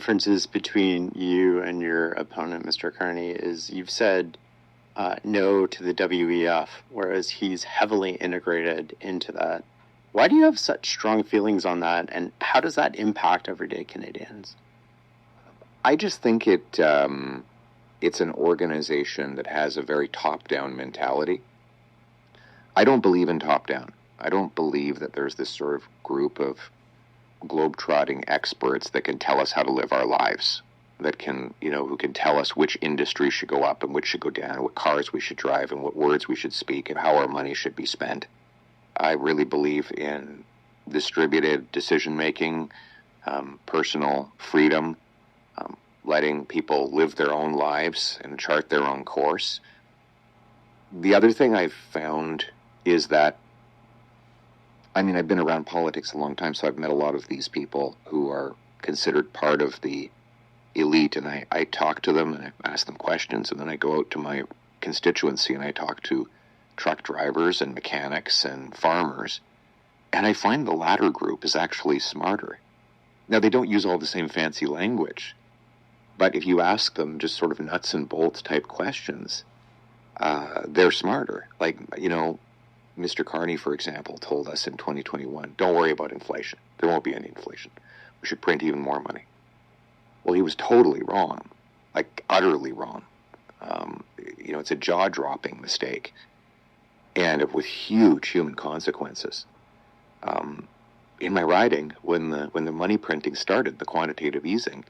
Differences between you and your opponent, Mr. Carney, is you've said no to the WEF, whereas he's heavily integrated into that. Why do you have such strong feelings on that, and how does that impact everyday Canadians? I just think it's an organization that has a very top-down mentality. I don't believe in top-down. I don't believe that there's this sort of group of globe-trotting experts that can tell us how to live our lives, that can, who can tell us which industry should go up and which should go down, what cars we should drive and what words we should speak and how our money should be spent. I really believe in distributed decision-making, personal freedom, letting people live their own lives and chart their own course. The other thing I've found is that, I've been around politics a long time, so I've met a lot of these people who are considered part of the elite, and I talk to them and I ask them questions, and then I go out to my constituency and I talk to truck drivers and mechanics and farmers, and I find the latter group is actually smarter. Now, they don't use all the same fancy language, but if you ask them just sort of nuts and bolts type questions, they're smarter. Like, Mr. Carney, for example, told us in 2021, don't worry about inflation. There won't be any inflation. We should print even more money. Well, he was totally wrong, like utterly wrong. It's a jaw-dropping mistake, and with huge human consequences. In my riding, when the money printing started, the quantitative easing,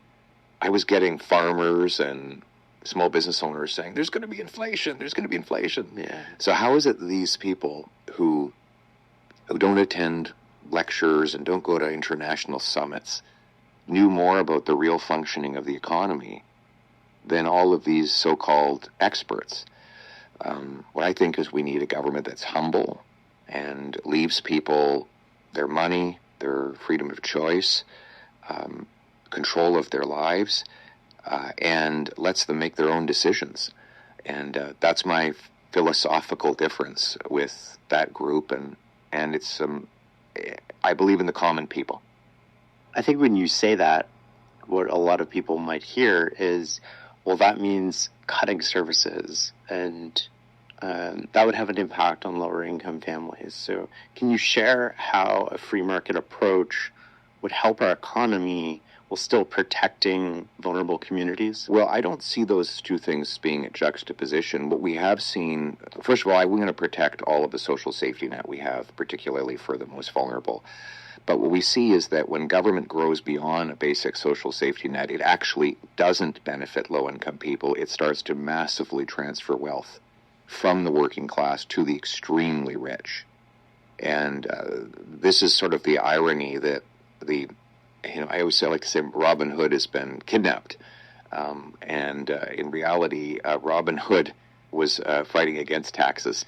I was getting farmers and small business owners saying, there's going to be inflation, there's going to be inflation. Yeah. So how is it these people who don't attend lectures and don't go to international summits knew more about the real functioning of the economy than all of these so-called experts? What I think is we need a government that's humble and leaves people their money, their freedom of choice, control of their lives, and lets them make their own decisions. And that's my philosophical difference with that group, and it's I believe in the common people. I think when you say that, what a lot of people might hear is, well, that means cutting services, and that would have an impact on lower income families. So can you share how a free market approach would help our economy while still protecting vulnerable communities? Well, I don't see those two things being a juxtaposition. What we have seen, first of all, we're going to protect all of the social safety net we have, particularly for the most vulnerable. But what we see is that when government grows beyond a basic social safety net, it actually doesn't benefit low-income people. It starts to massively transfer wealth from the working class to the extremely rich. And this is sort of the irony that I always like to say Robin Hood has been kidnapped. And in reality, Robin Hood was fighting against taxes.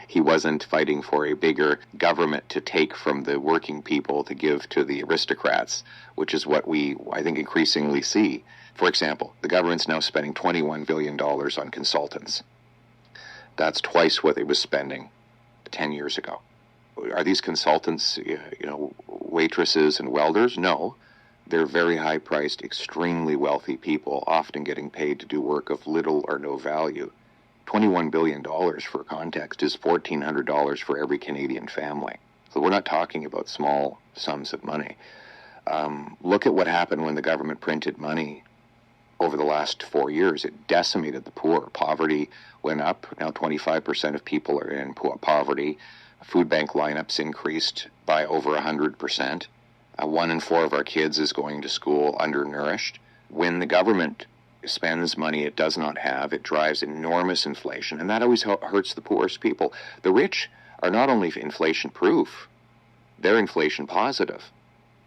He wasn't fighting for a bigger government to take from the working people to give to the aristocrats, which is what we, I think, increasingly see. For example, the government's now spending $21 billion on consultants. That's twice what it was spending 10 years ago. Are these consultants, waitresses and welders? No. They're very high-priced, extremely wealthy people, often getting paid to do work of little or no value. $21 billion, for context, is $1,400 for every Canadian family. So we're not talking about small sums of money. Look at what happened when the government printed money over the last 4 years. It decimated the poor. Poverty went up. Now 25% of people are in poverty. Food bank lineups increased by over 100%. 1 in 4 of our kids is going to school undernourished. When the government spends money it does not have, it drives enormous inflation, and that always hurts the poorest people. The rich are not only inflation-proof, they're inflation-positive.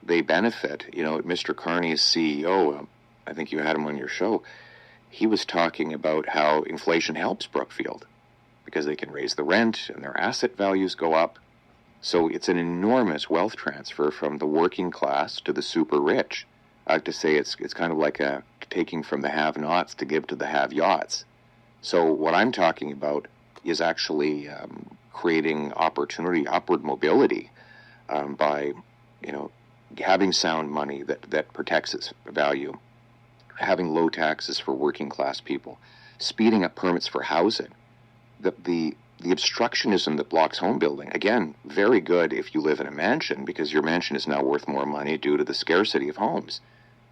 They benefit. Mr. Carney's CEO, I think you had him on your show, he was talking about how inflation helps Brookfield because they can raise the rent and their asset values go up. So it's an enormous wealth transfer from the working class to the super rich. I like to say it's kind of like taking from the have-nots to give to the have-yachts. So what I'm talking about is actually creating opportunity, upward mobility, by having sound money that protects its value, having low taxes for working class people, speeding up permits for housing, the obstructionism that blocks home building, again, very good if you live in a mansion because your mansion is now worth more money due to the scarcity of homes.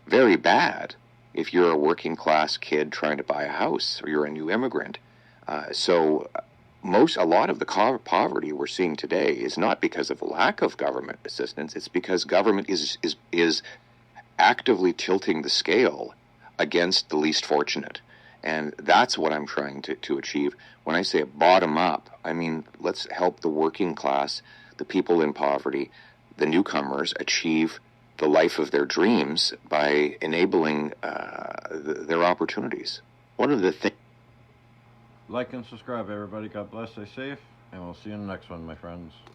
Very bad if you're a working class kid trying to buy a house or you're a new immigrant. A lot of the poverty we're seeing today is not because of a lack of government assistance. It's because government is actively tilting the scale against the least fortunate. And that's what I'm trying to achieve. When I say bottom up, I mean, let's help the working class, the people in poverty, the newcomers achieve the life of their dreams by enabling their opportunities. One of the things. Like and subscribe, everybody. God bless, stay safe, and we'll see you in the next one, my friends.